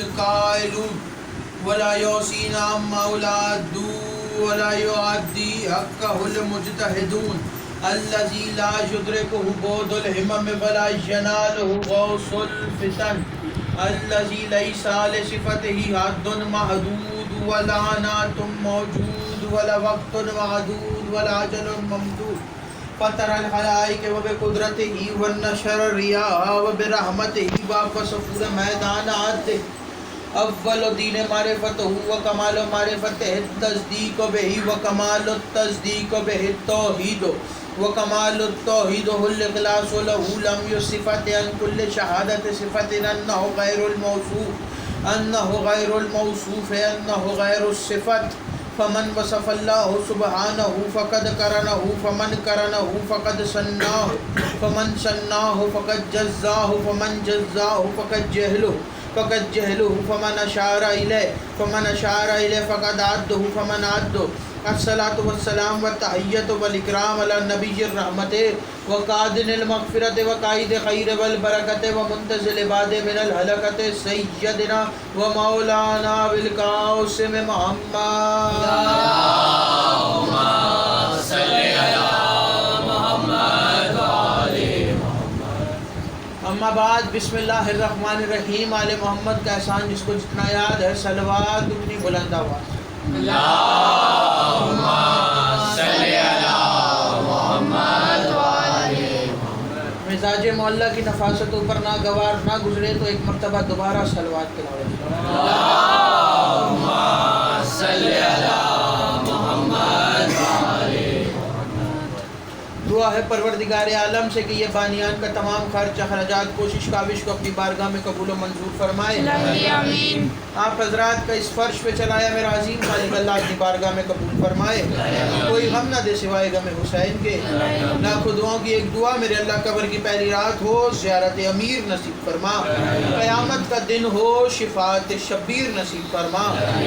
القائلون ولا يحصين عما أولادوا ولا يؤدي حقه المجتهدون الذي لا يدركه بعد الهمم ولا يناله غوص الفتن الذي ليس لصفته حد محدود ولا نعت موجود ولا وقت معدود ولا أجل ممدود فطر الخلائق وبقدرته والنشر الرياح وبرحمته وفصفور میدان عدل اول دین معرفته وکمال معرفته التصدیق به وکمال التصدیق به التوحید وکمال التوحید الاخلاص له لم يصفت عن كل شهادة صفت انه غیر الموصوف انه غیر الصفت فمن وصف الله سبحانه فقد قرنه فمن قرنه فقد سناه فمن سناه فقد جزاه فمن جزاه فقد جهله فمن أشار إليه فقد عده فمن عده الصلاة والسلام والتحية والإكرام على النبي الرحمة وقادن المغفرة وقائد خير والبركة ومنتزل العباد من الهلكة سيدنا ومولانا بالقاسم محمد اللهم صل على محمد وآل محمد اما بعد بسم اللہ الرحمن الرحیم آل محمد کا احسان جس کو جتنا یاد ہے صلوات اتنی بلند آواز اللہم صلی علی محمد وآل محمد مزاج معلّہ کی نفاست اوپر ناگوار نہ گزرے تو ایک مرتبہ دوبارہ صلوات تلاوت اللہم صلی علی محمد وآل محمد دعا ہے پروردگار عالم سے کہ یہ بانیان کا تمام خرچ اخراجات کوشش کاوش کو اپنی بارگاہ میں قبول و منظور فرمائے آمین آپ حضرات کا اس فرش پہ چلایا میرا عظیم خالق اللہ اپنی بارگاہ میں قبول فرمائے کوئی غم نہ دے سوائے غم حسین کے لاکھوں دعاؤں کی ایک دعا میرے اللہ قبر کی پہلی رات ہو زیارت امیر نصیب فرما قیامت کا دن ہو شفاعت شبیر نصیب فرما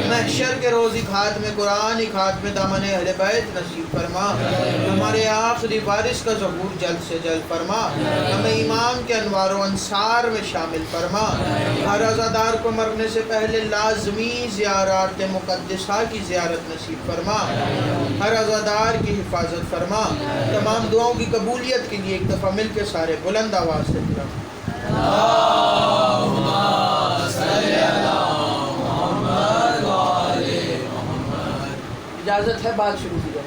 محشر کے روز ایک ہاتھ میں قرآن ایک ہاتھ میں دامن اہل بیت نصیب فرما ہمارے آخری وارث کا ظہور جلد سے جلد فرما ہمیں امام کے انوار و انصار میں شامل فرما ہر عزادار کو مرنے سے پہلے لازمی زیارات مقدسہ کی زیارت نصیب فرما ہر عزادار کی حفاظت فرما تمام دعاؤں کی قبولیت کے لیے ایک دفعہ مل کے سارے بلند آواز سے اللہم صلی علی محمد وآل محمد اجازت ہے بات شروع کی جائے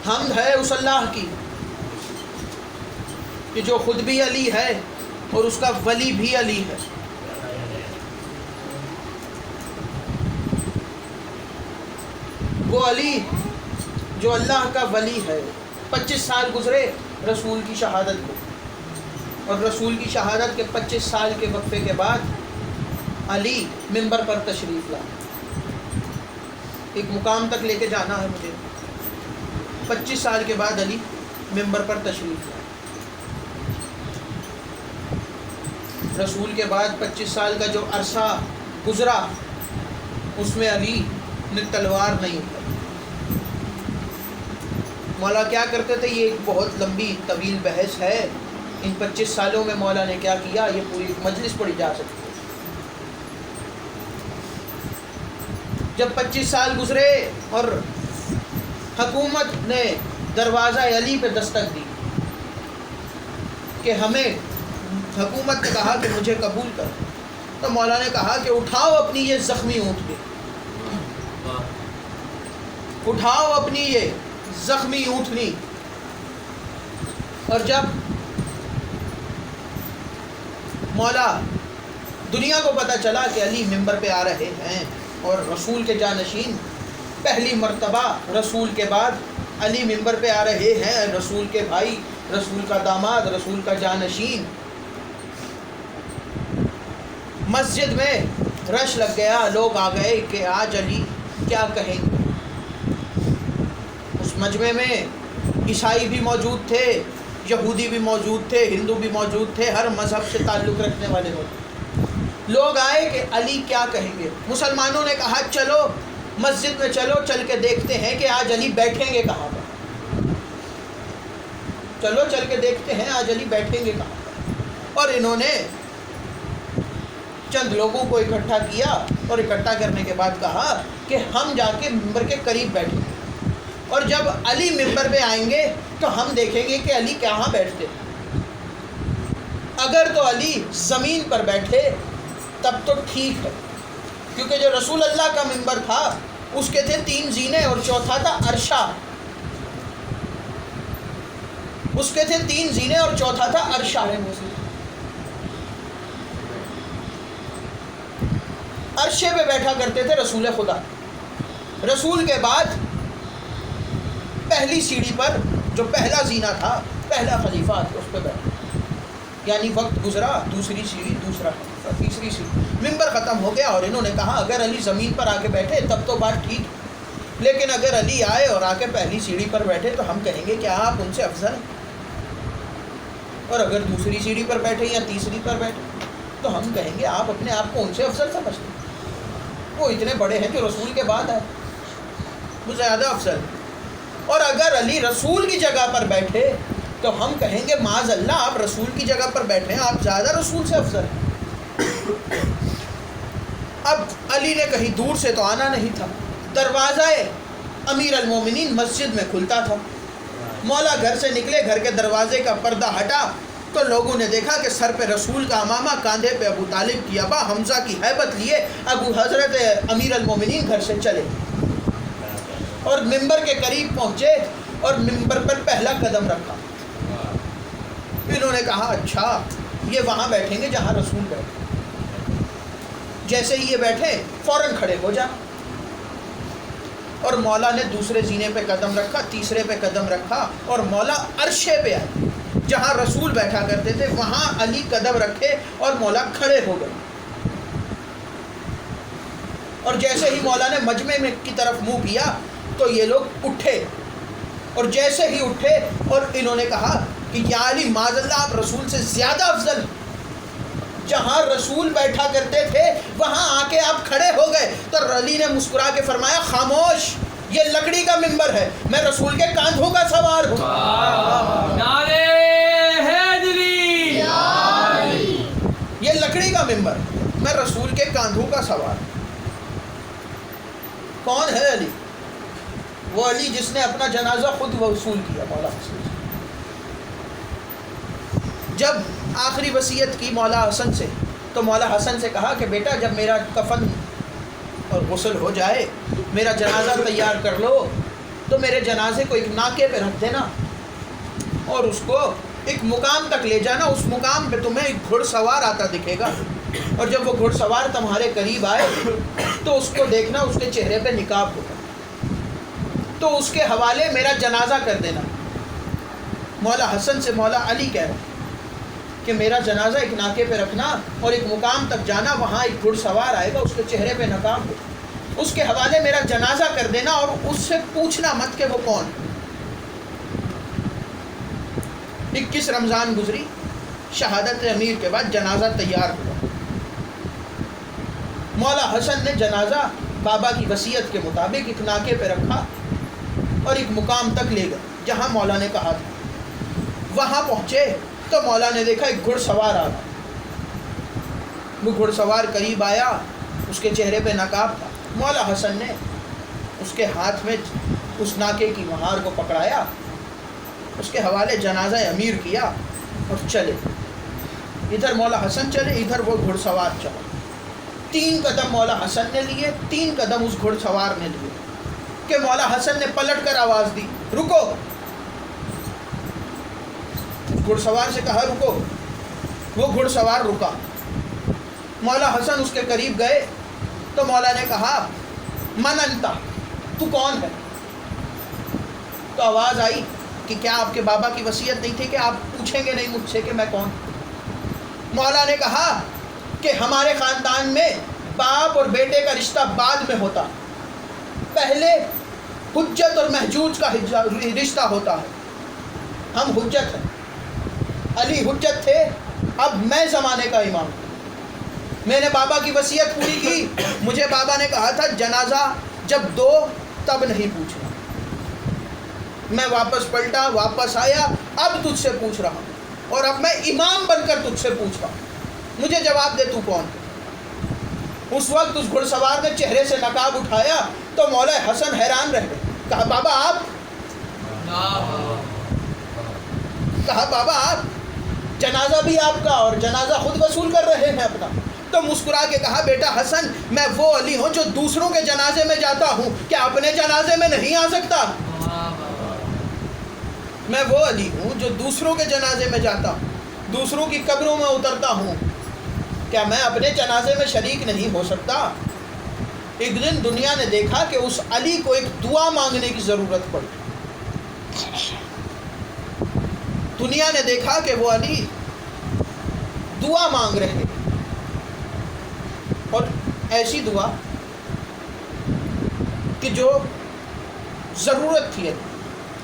حمد ہے اس اللہ کی کہ جو خود بھی علی ہے اور اس کا ولی بھی علی ہے وہ علی جو اللہ کا ولی ہے 25 سال گزرے رسول کی شہادت کو اور رسول کی شہادت کے 25 سال کے وقفے کے بعد علی منبر پر تشریف لا ایک مقام تک لے کے جانا ہے مجھے 25 سال کے بعد علی منبر پر تشریف لائے رسول کے بعد 25 سال کا جو عرصہ گزرا اس میں علی نے تلوار نہیں اٹھائی مولا کیا کرتے تھے یہ ایک بہت لمبی طویل بحث ہے ان 25 سالوں میں مولا نے کیا کیا یہ پوری مجلس پڑھی جا سکتی ہے جب 25 سال گزرے اور حکومت نے دروازہ علی پہ دستک دی کہ ہمیں حکومت نے کہا کہ مجھے قبول کر تو مولا نے کہا کہ اٹھاؤ اپنی یہ زخمی اونٹنی اٹھاؤ اپنی یہ زخمی اونٹنی اور جب مولا دنیا کو پتہ چلا کہ علی منبر پہ آ رہے ہیں اور رسول کے جانشین پہلی مرتبہ رسول کے بعد علی منبر پہ آ رہے ہیں رسول کے بھائی رسول کا داماد رسول کا جانشین مسجد میں رش لگ گیا لوگ آ گئے کہ آج علی کیا کہیں گے اس مجمع میں عیسائی بھی موجود تھے یہودی بھی موجود تھے ہندو بھی موجود تھے ہر مذہب سے تعلق رکھنے والے لوگ آئے کہ علی کیا کہیں گے مسلمانوں نے کہا چلو مسجد میں چلو چل کے دیکھتے ہیں کہ آج علی بیٹھیں گے کہاں پر چلو چل کے دیکھتے ہیں آج علی بیٹھیں گے کہاں پر۔ اور انہوں نے چند لوگوں کو اکٹھا کیا اور اکٹھا کرنے کے بعد کہا کہ ہم جا کے ممبر کے قریب بیٹھیں گے، اور جب علی ممبر پہ آئیں گے تو ہم دیکھیں گے کہ علی کہاں بیٹھتے ہیں۔ اگر تو علی زمین پر بیٹھے تب تو ٹھیک ہے، کیونکہ جو رسول اللہ کا ممبر تھا اس کے تھے 3 زینے اور چوتھا تھا عرشہ، اس کے تھے 3 زینے اور چوتھا تھا عرشہ۔ عرشے پہ بیٹھا کرتے تھے رسول خدا، رسول کے بعد پہلی سیڑھی پر جو پہلا زینہ تھا، پہلا خلیفہ اس پہ بیٹھا، یعنی وقت گزرا، دوسری سیڑھی، دوسرا خلیفہ، تیسری سیڑھی، ممبر ختم ہو گیا۔ اور انہوں نے کہا اگر علی زمین پر آ کے بیٹھے تب تو بات ٹھیک، لیکن اگر علی آئے اور آ کے پہلی سیڑھی پر بیٹھے تو ہم کہیں گے کہ آپ ان سے افضل ہیں، اور اگر دوسری سیڑھی پر بیٹھے یا تیسری پر بیٹھے تو ہم کہیں گے آپ اپنے آپ کو ان سے افضل سمجھتے ہیں، وہ اتنے بڑے ہیں جو رسول کے بعد آئے، وہ زیادہ افضل ہیں۔ اور اگر علی رسول کی جگہ پر بیٹھے تو ہم کہیں گے معاذ اللہ آپ رسول کی جگہ پر بیٹھے ہیں، آپ زیادہ رسول سے افضل ہیں۔ اب علی نے کہیں دور سے تو آنا نہیں تھا، دروازہ امیر المومنین مسجد میں کھلتا تھا، مولا گھر سے نکلے، گھر کے دروازے کا پردہ ہٹا تو لوگوں نے دیکھا کہ سر پہ رسول کا امامہ، کاندھے پہ ابو طالب کی ابا، حمزہ کی ہیبت لیے ابو حضرت امیر المومنین گھر سے چلے اور ممبر کے قریب پہنچے اور ممبر پر پہلا قدم رکھا۔ انہوں نے کہا اچھا یہ وہاں بیٹھیں گے جہاں رسول بیٹھے، جیسے ہی یہ بیٹھے فوراً کھڑے ہو جا۔ اور مولا نے دوسرے زینے پہ قدم رکھا، تیسرے پہ قدم رکھا، اور مولا عرشے پہ آئے جہاں رسول بیٹھا کرتے تھے، وہاں علی قدم رکھے اور مولا کھڑے ہو گئے۔ اور جیسے ہی مولا نے مجمع میں کی طرف منہ کیا تو یہ لوگ اٹھے، اور جیسے ہی اٹھے اور انہوں نے کہا کہ یا علی معاذ اللہ آپ رسول سے زیادہ افضل ہیں، جہاں رسول بیٹھا کرتے تھے وہاں آ کے آپ کھڑے ہو گئے۔ تو علی نے مسکرا کے فرمایا خاموش، یہ لکڑی کا ممبر ہے، میں رسول کے کاندھوں کا سوار ہوں۔ نعرہ حیدری، یہ لکڑی کا ممبر، میں رسول کے کاندھوں کا سوار ہوں۔ کون ہے علی؟ وہ علی جس نے اپنا جنازہ خود وصول کیا، مولا حسن۔ جب آخری وصیت کی مولا حسن سے تو مولا حسن سے کہا کہ بیٹا جب میرا کفن اور غسل ہو جائے، میرا جنازہ تیار کر لو، تو میرے جنازے کو ایک ناکے پہ رکھ دینا اور اس کو ایک مقام تک لے جانا، اس مقام پہ تمہیں ایک گھڑ سوار آتا دکھے گا، اور جب وہ گھڑ سوار تمہارے قریب آئے تو اس کو دیکھنا، اس کے چہرے پہ نقاب ہوگا، تو اس کے حوالے میرا جنازہ کر دینا۔ مولا حسن سے مولا علی کہہ رہے کہ میرا جنازہ ایک ناکے پہ رکھنا اور ایک مقام تک جانا، وہاں ایک گھڑ سوار آئے گا، اس کے چہرے پہ نقاب ہوگا، اس کے حوالے میرا جنازہ کر دینا، اور اس سے پوچھنا مت کہ وہ کون۔ 21 رمضان گزری، شہادت امیر کے بعد جنازہ تیار ہوا۔ مولا حسن نے جنازہ بابا کی وصیت کے مطابق ایک ناکے پہ رکھا اور ایک مقام تک لے گئے جہاں مولا نے کہا تھا۔ وہاں پہنچے تو مولا نے دیکھا ایک گھڑ سوار آ رہا، وہ گھڑ سوار قریب آیا، اس کے چہرے پہ نقاب تھا۔ مولا حسن نے اس کے ہاتھ میں اس ناکے کی مہار کو پکڑایا، اس کے حوالے جنازہ امیر کیا اور چلے۔ ادھر مولا حسن چلے، ادھر وہ گھڑ سوار چلا۔ 3 قدم مولا حسن نے لیے، 3 قدم اس گھڑ سوار نے لیے کہ مولا حسن نے پلٹ کر آواز دی رکو۔ گھڑ سوار سے کہا رکو، وہ گھڑ سوار رکا۔ مولا حسن اس کے قریب گئے تو مولا نے کہا من انتا، تو کون ہے؟ تو آواز آئی کہ کیا آپ کے بابا کی وصیت نہیں تھی کہ آپ پوچھیں گے نہیں مجھ سے کہ میں کون؟ مولا نے کہا کہ ہمارے خاندان میں باپ اور بیٹے کا رشتہ بعد میں ہوتا، پہلے حجت اور محجوج کا رشتہ ہوتا ہے، ہم حجت ہیں، علی حجت تھے، اب میں زمانے کا امام ہوں۔ میں نے بابا کی وصیت پوری کی، مجھے بابا نے کہا تھا جنازہ جب دو تب نہیں پوچھنا۔ میں واپس پلٹا، واپس آیا اب تجھ سے پوچھ رہا ہوں، اور اب میں امام بن کر تجھ سے پوچھ رہا ہوں، مجھے جواب دے تو کون ہے؟ اس وقت اس گھڑ سوار نے چہرے سے نقاب اٹھایا تو مولا حسن حیران رہ گئے. کہا بابا آپ؟ کہا بابا آپ؟ جنازہ بھی آپ کا اور جنازہ خود وصول کر رہے ہیں اپنا. تو مسکرا کے کہا بیٹا حسن، میں وہ علی ہوں جو دوسروں کے جنازے میں جاتا ہوں، کیا اپنے جنازے میں نہیں آ سکتا؟ میں وہ علی ہوں جو دوسروں کے جنازے میں جاتا ہوں، دوسروں کی قبروں میں اترتا ہوں، کیا میں اپنے جنازے میں شریک نہیں ہو سکتا؟ ایک دن دنیا نے دیکھا کہ اس علی کو ایک دعا مانگنے کی ضرورت پڑی. دنیا نے دیکھا کہ وہ علی دعا مانگ رہے، اور ایسی دعا کہ جو ضرورت تھی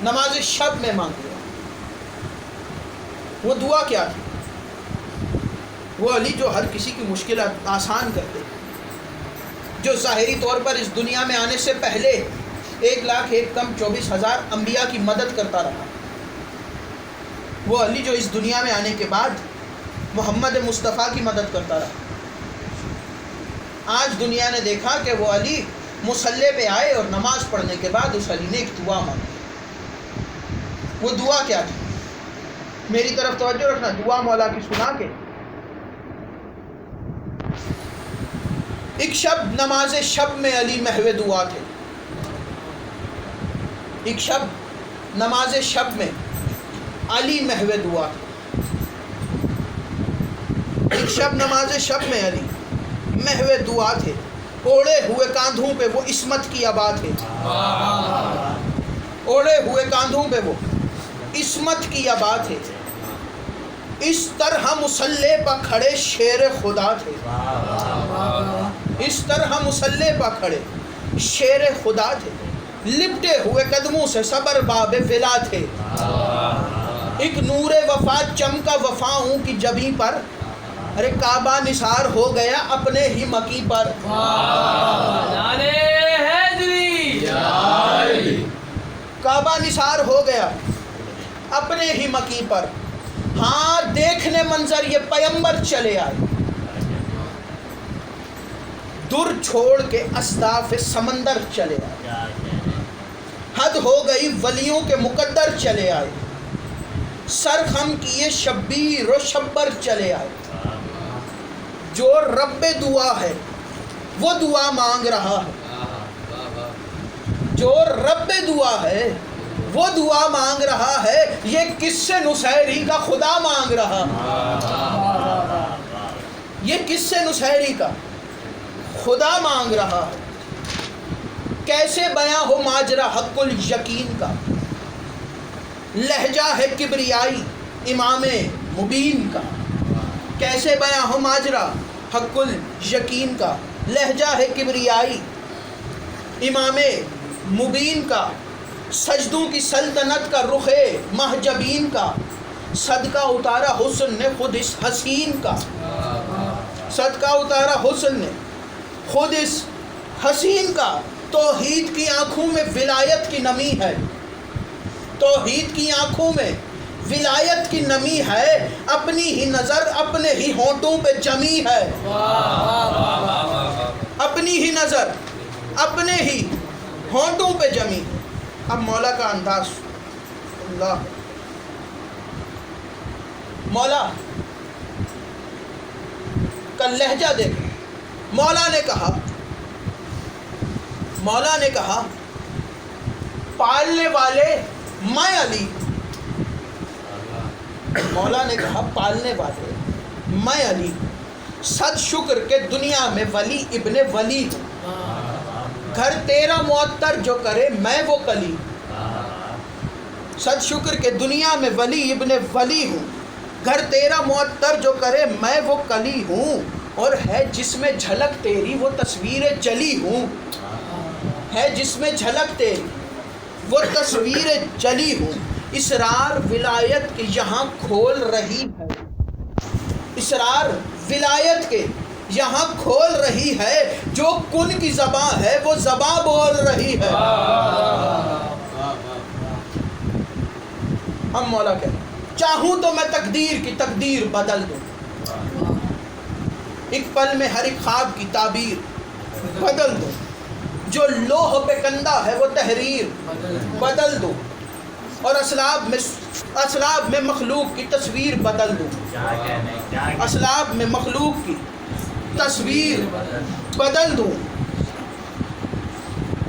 نماز شب میں مانگ لیا. وہ دعا کیا تھی؟ وہ علی جو ہر کسی کی مشکلات آسان کرتے، جو ظاہری طور پر اس دنیا میں آنے سے پہلے 1,01,24,000 انبیاء کی مدد کرتا رہا، وہ علی جو اس دنیا میں آنے کے بعد محمد مصطفیٰ کی مدد کرتا رہا. آج دنیا نے دیکھا کہ وہ علی مصلی پہ آئے اور نماز پڑھنے کے بعد اس علی نے ایک دعا مانگی. وہ دعا کیا تھی؟ میری طرف توجہ رکھنا، دعا مولا کی سنا کے. ایک شب نماز شب میں علی محو دعا تھے. ایک شب نماز شب میں علی محو دعا تھے. ایک شب نماز شب میں علی محو دعا تھے. اوڑے ہوئے کاندھوں پہ وہ عصمت کی ابا تھے. اوڑے ہوئے کاندھوں پہ وہ عصمت کی ابا تھے. اس طرح مصلی پہ کھڑے شیر خدا تھے. اس طرح مصلی پہ کھڑے شیر خدا تھے. لپٹے ہوئے قدموں سے صبر باب ولا تھے. ایک نور وفا چمکا وفاؤں کی جبیں پر، ارے کعبہ نثار ہو گیا اپنے ہی مکی پر. کعبہ نثار ہو گیا اپنے ہی مکی پر. ہاں دیکھنے منظر یہ پیمبر چلے آئے، در چھوڑ کے اصداف سمندر چلے آئے. حد ہو گئی ولیوں کے مقدر چلے آئے. سر خم کیے شبیر و شبر چلے آئے. جو رب دعا ہے وہ دعا مانگ رہا ہے. جو رب دعا ہے وہ دعا مانگ رہا ہے. یہ کس سے نصیری کا خدا مانگ رہا ہے. یہ کس سے نصیری کا خدا مانگ رہا ہے. کیسے بیاں ہو ماجرا حق الیقین کا، لہجہ ہے کبریائی امام مبین کا. کیسے بیاں ہو ماجرا حق الیقین کا، لہجہ ہے کبریائی امام مبین کا. سجدوں کی سلطنت کا رخ محجبین کا، صدقہ اتارا حسن نے خود اس حسین کا. صدقہ اتارا حسن نے خود اس حسین کا. توحید کی آنکھوں میں ولایت کی نمی ہے. توحید کی آنکھوں میں ولایت کی نمی ہے. اپنی ہی نظر اپنے ہی ہونٹوں پہ جمی ہے. اپنی ہی نظر اپنے ہی ہونٹوں پہ جمی. اب مولا کا انداز، اللہ مولا کا لہجہ دیکھ. مولا نے کہا پالنے والے میں علی. مولا نے کہا پالنے والے میں علی، صد شکر کہ دنیا میں ولی ابن ولی ہوں. گھر تیرا معطر جو کرے میں وہ کلی. صد شکر کہ دنیا میں ولی ابن ولی ہوں. گھر تیرا معطر جو کرے میں وہ کلی ہوں. اور ہے جس میں جھلک تیری وہ تصویر جلی ہوں. ہے جس میں جھلک تیری وہ تصویر جلی ہوں. اسرار ولایت کے یہاں کھول رہی ہے. اسرار ولایت کے یہاں کھول رہی ہے. جو کن کی زباں ہے وہ زباں بول رہی ہے. ہم مولا کہتے ہیں چاہوں تو میں تقدیر کی تقدیر بدل دوں، ایک پل میں ہر ایک خواب کی تعبیر بدل دوں، جو لوح پہ کندہ ہے وہ تحریر بدل دوں، اور اسلاب میں مخلوق کی تصویر بدل دوں، اسلاب میں مخلوق کی تصویر بدل دوں۔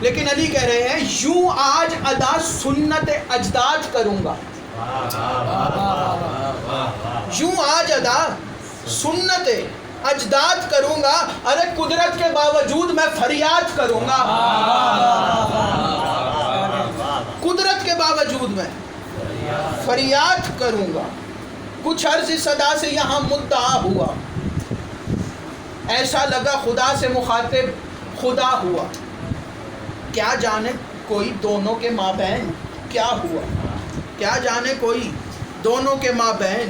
لیکن علی کہہ رہے ہیں یوں آج ادا سنت اجداد کروں گا، یوں آج ادا سنت اجداد کروں گا، ارے قدرت کے باوجود میں فریاد کروں گا، قدرت کے باوجود میں فریاد کروں گا۔ کچھ عرض صدا سے یہاں مدعا ہوا، ایسا لگا خدا سے مخاطب خدا ہوا، کیا جانے کوئی دونوں کے مابین کیا ہوا، کیا جانے کوئی دونوں کے مابین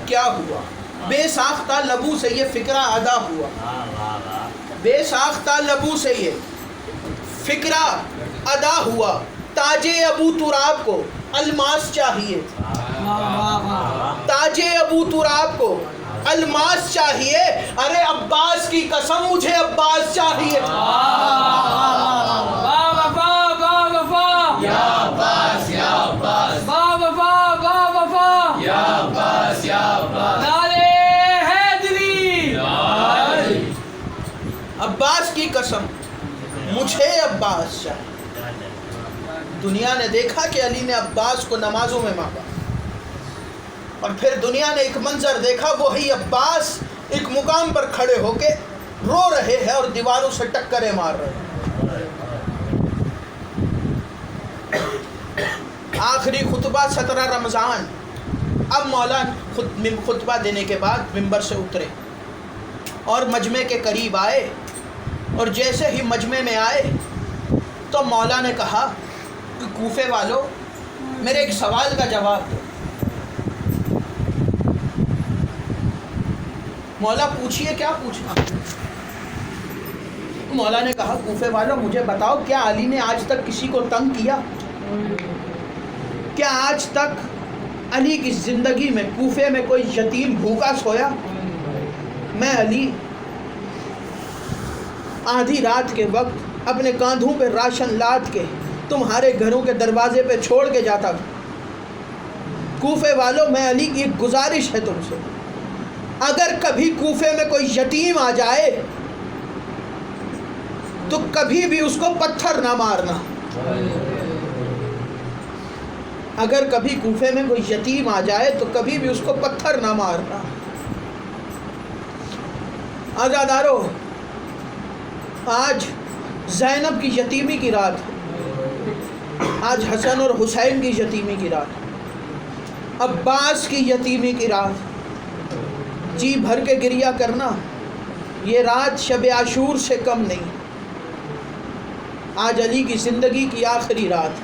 کیا ہوا، بے ساختہ لبوں سے یہ فکرہ ادا ہوا، بے ساختہ لبوں سے یہ فکرہ ادا ہوا، تاج ابو تراب کو الماس چاہیے، تاج ابو تراب کو الماس چاہیے، ارے عباس کی قسم مجھے عباس چاہیے، عباس کی قسم مجھے عباس چاہیے۔ دنیا نے دیکھا کہ علی نے عباس کو نمازوں میں مانگا، اور پھر دنیا نے ایک منظر دیکھا، وہی عباس ایک مقام پر کھڑے ہو کے رو رہے ہیں اور دیواروں سے ٹکریں مار رہے ہیں۔ آخری خطبہ 17 رمضان، اب مولا خطبہ دینے کے بعد منبر سے اترے اور مجمع کے قریب آئے، اور جیسے ہی مجمع میں آئے تو مولا نے کہا کہ کوفے والوں میرے ایک سوال کا جواب دو۔ مولا پوچھئے کیا پوچھنا؟ مولا نے کہا کوفے والوں مجھے بتاؤ، کیا علی نے آج تک کسی کو تنگ کیا؟ کیا آج تک علی کی زندگی میں کوفے میں کوئی یتیم بھوکا سویا؟ میں علی آدھی رات کے وقت اپنے کاندھوں پہ راشن لاد کے تمہارے گھروں کے دروازے پہ چھوڑ کے جاتا تھا۔ کوفے والوں میں علی کی ایک گزارش ہے تم سے، اگر کبھی کوفے میں کوئی یتیم آ جائے تو کبھی بھی اس کو پتھر نہ مارنا، اگر کبھی کوفے میں کوئی یتیم آ جائے تو کبھی بھی اس کو پتھر نہ مارنا۔ عزادارو، آج زینب کی یتیمی کی رات ہے، آج حسن اور حسین کی یتیمی کی رات، عباس کی یتیمی کی رات، جی بھر کے گریہ کرنا، یہ رات شب عاشور سے کم نہیں، آج علی کی زندگی کی آخری رات،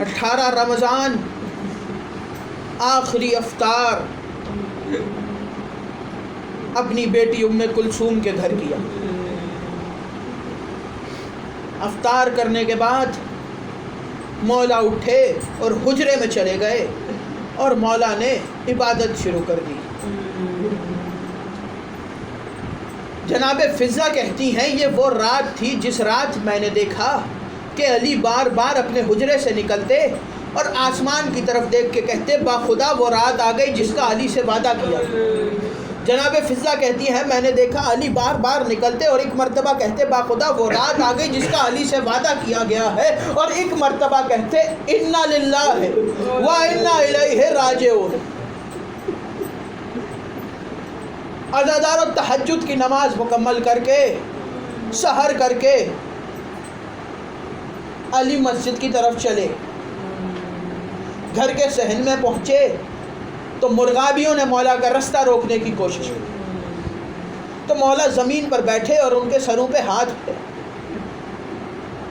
18 رمضان آخری افطار اپنی بیٹی ام کلثوم کے گھر کیا۔ افطار کرنے کے بعد مولا اٹھے اور حجرے میں چلے گئے اور مولا نے عبادت شروع کر دی۔ جناب فضہ کہتی ہیں یہ وہ رات تھی جس رات میں نے دیکھا کہ علی بار بار اپنے حجرے سے نکلتے اور آسمان کی طرف دیکھ کے کہتے باخدا وہ رات آ گئی جس کا علی سے وعدہ کیا۔ جناب فضہ کہتی ہیں میں نے دیکھا علی بار بار نکلتے اور ایک مرتبہ کہتے باخدا وہ رات آ گئی جس کا علی سے وعدہ کیا گیا ہے، اور ایک مرتبہ کہتے انا للہ و انا الیہ راجعون۔ عزادارو، تہجد کی نماز مکمل کر کے سحر کر کے علی مسجد کی طرف چلے، گھر کے صحن میں پہنچے تو مرغابیوں نے مولا کا رستہ روکنے کی کوشش کی، تو مولا زمین پر بیٹھے اور ان کے سروں پہ ہاتھ پھیرے،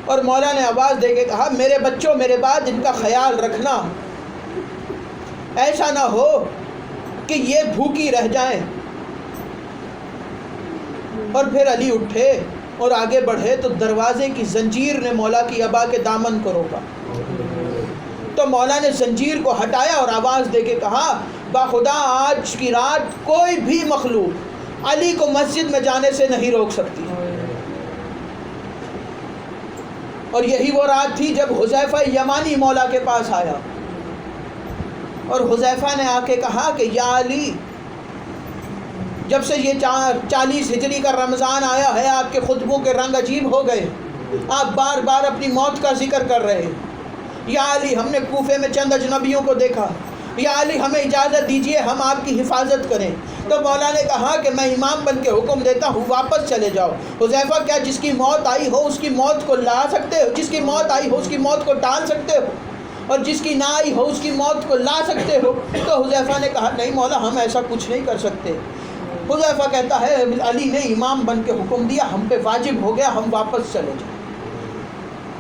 اور مولا نے آواز دے کے کہا میرے بچوں میرے بعد ان کا خیال رکھنا، ایسا نہ ہو کہ یہ بھوکی رہ جائیں۔ اور پھر علی اٹھے اور آگے بڑھے تو دروازے کی زنجیر نے مولا کی ابا کے دامن کو روکا، تو تو مولا نے زنجیر کو ہٹایا اور آواز دے کے کہا باخدا آج کی رات کوئی بھی مخلوق علی کو مسجد میں جانے سے نہیں روک سکتی. اور یہی وہ رات تھی جب حذیفہ یمانی مولا کے پاس آیا اور حذیفہ نے آ کے کہا کہ یا علی، جب سے یہ 40 ہجری کا رمضان آیا ہے آپ کے خطبوں کے رنگ عجیب ہو گئے، آپ بار بار اپنی موت کا ذکر کر رہے ہیں. یا علی، ہم نے کوفے میں چند اجنبیوں کو دیکھا، یا علی ہمیں اجازت دیجیے ہم آپ کی حفاظت کریں. تو مولا نے کہا کہ میں امام بن کے حکم دیتا ہوں واپس چلے جاؤ. حذیفہ، کیا جس کی موت آئی ہو اس کی موت کو لا سکتے ہو؟ جس کی موت آئی ہو اس کی موت کو ٹال سکتے ہو؟ اور جس کی نہ آئی ہو اس کی موت کو لا سکتے ہو؟ تو حذیفہ نے کہا نہیں مولا، ہم ایسا کچھ نہیں کر سکتے. حذیفہ کہتا ہے علی نے امام بن کے حکم دیا، ہم پہ واجب ہو گیا، ہم واپس چلے جائیں.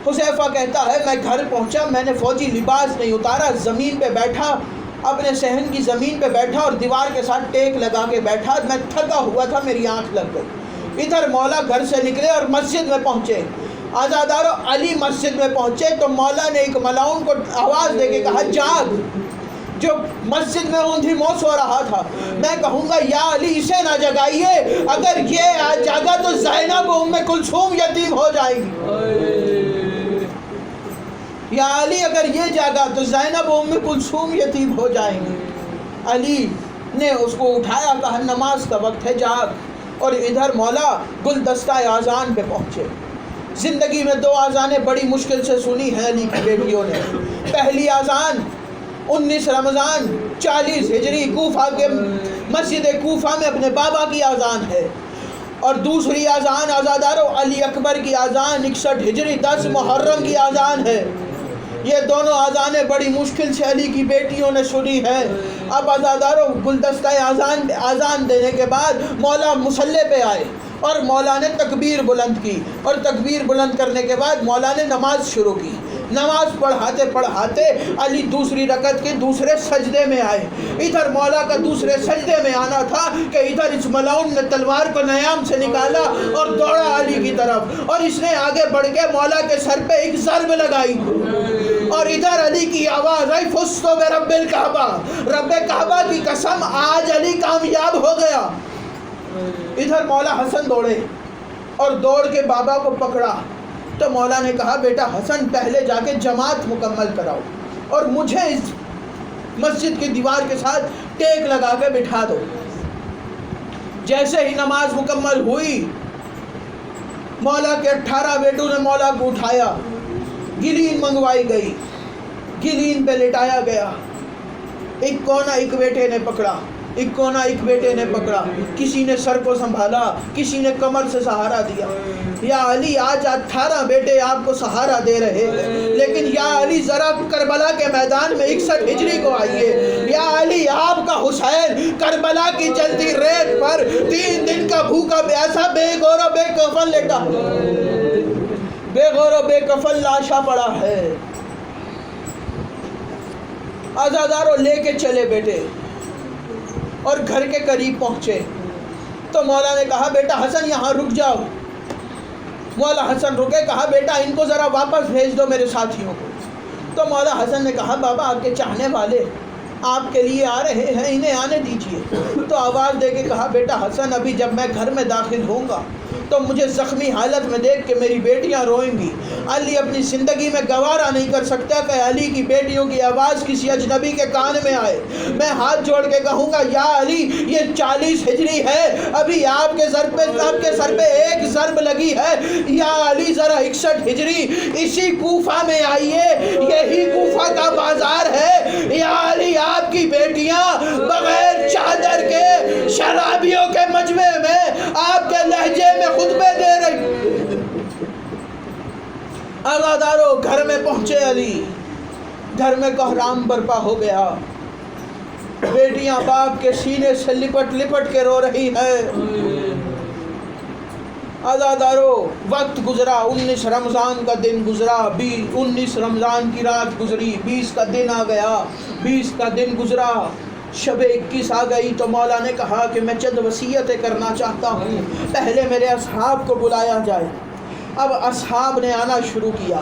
حذیفہ کہتا ہے میں گھر پہنچا، میں نے فوجی لباس نہیں اتارا، زمین پہ بیٹھا، اپنے صحن کی زمین پہ بیٹھا اور دیوار کے ساتھ ٹیک لگا کے بیٹھا. میں تھکا ہوا تھا، میری آنکھ لگ گئی. ادھر مولا گھر سے نکلے اور مسجد میں پہنچے. آزادارو، علی مسجد میں پہنچے تو مولا نے ایک ملعون کو آواز دے کے کہا جاگ، جو مسجد میں اوندھی موت سو رہا تھا. میں کہوں گا یا علی اسے نہ جگائیے، اگر یہ آج جاگا تو زینب و ام کلثوم یتیم ہو جائیں گی. یا علی اگر یہ جاگا تو زینب و ام کلثوم یتیم ہو جائیں گی. علی نے اس کو اٹھایا، کہا نماز کا وقت ہے، جاگ. اور ادھر مولا گلدستہ اذان پہ پہنچے. زندگی میں 2 اذانیں بڑی مشکل سے سنی ہیں علی کی بیٹیوں نے. پہلی اذان 19 رمضان 40 ہجری کوفہ کے مسجد کوفہ میں اپنے بابا کی اذان ہے، اور دوسری اذان آزادارو علی اکبر کی اذان 61 ہجری 10 محرم کی اذان ہے. یہ دونوں اذانیں بڑی مشکل سے علی کی بیٹیوں نے سنی ہیں. اب آزادارو گلدستہ اذان دینے کے بعد مولا مصلی پہ آئے اور مولا نے تکبیر بلند کی، اور تکبیر بلند کرنے کے بعد مولا نے نماز شروع کی. نماز پڑھاتے پڑھاتے علی دوسری رکعت کے دوسرے سجدے میں آئے. ادھر مولا کا دوسرے سجدے میں آنا تھا کہ ادھر اس ملعون نے تلوار کو نیام سے نکالا اور دوڑا علی کی طرف، اور اس نے آگے بڑھ کے مولا کے سر پہ ایک ضرب لگائی. اور ادھر علی کی آواز آئی فزت برب الکعبہ، رب کعبہ کی قسم آج علی کامیاب ہو گیا. ادھر مولا حسن دوڑے اور دوڑ کے بابا کو پکڑا. تو مولا نے کہا بیٹا حسن پہلے جا کے جماعت مکمل کراؤ اور مجھے اس مسجد کی دیوار کے ساتھ ٹیک لگا کے بٹھا دو. جیسے ہی نماز مکمل ہوئی مولا کے 18 بیٹوں نے مولا کو اٹھایا، گلین منگوائی گئی، گلین پہ لٹایا گیا. ایک کونا ایک بیٹے نے پکڑا، ایک کونا ایک بیٹے نے پکڑا، کسی نے سر کو سنبھالا، کسی نے کمر سے سہارا دیا. یا علی آج 18 بیٹے آپ کو سہارا دے رہے ہیں، لیکن یا علی ذرا کربلا کے میدان میں 61 ہجری کو آئیے. یا علی آپ کا حسین کربلا کی جلتی ریت پر 3 دن کا بھوکا پیاسا بے گور و بے کفن لیٹا، بے غور و بے کفن لاشا پڑا ہے. آزاداروں لے کے چلے بیٹے اور گھر کے قریب پہنچے تو مولا نے کہا بیٹا حسن یہاں رک جاؤ. مولا حسن رکے، کہا بیٹا ان کو ذرا واپس بھیج دو میرے ساتھیوں کو. تو مولا حسن نے کہا بابا آپ کے چاہنے والے آپ کے لیے آ رہے ہیں، انہیں آنے دیجیے. تو آواز دے کے کہا بیٹا حسن ابھی جب میں گھر میں داخل ہوں گا تو مجھے زخمی حالت میں دیکھ کے میری بیٹیاں روئیں گی. علی اپنی زندگی میں گوارا نہیں کر سکتا کہ علی کی بیٹیوں کی آواز کسی اجنبی کے کان میں آئے. میں ہاتھ جوڑ کے کہوں گا یا علی یہ 40 ہجری ہے، ابھی آپ کے سر پہ ایک ضرب لگی ہے. یا علی ذرا 61 ہجری اسی کوفہ میں آئیے، یہی کوفہ کا بازار ہے. یا علی آپ کی بیٹیاں بغیر چادر کے شرابیوں کے مجمع میں آپ کے لہجے میں خطبے دے رہی. آزادارو گھر میں پہنچے علی، گھر میں کوحرام برپا ہو گیا. بیٹیاں باپ کے سینے سے لپٹ لپٹ کے رو رہی ہے. آزادارو وقت گزرا، 19 رمضان کا دن گزرا، 19 رمضان کی رات گزری، 20 کا دن آ گیا، 20 کا دن گزرا، شب 21 آ گئی. تو مولا نے کہا کہ میں چند وصیتیں کرنا چاہتا ہوں، پہلے میرے اصحاب کو بلایا جائے. اب اصحاب نے آنا شروع کیا.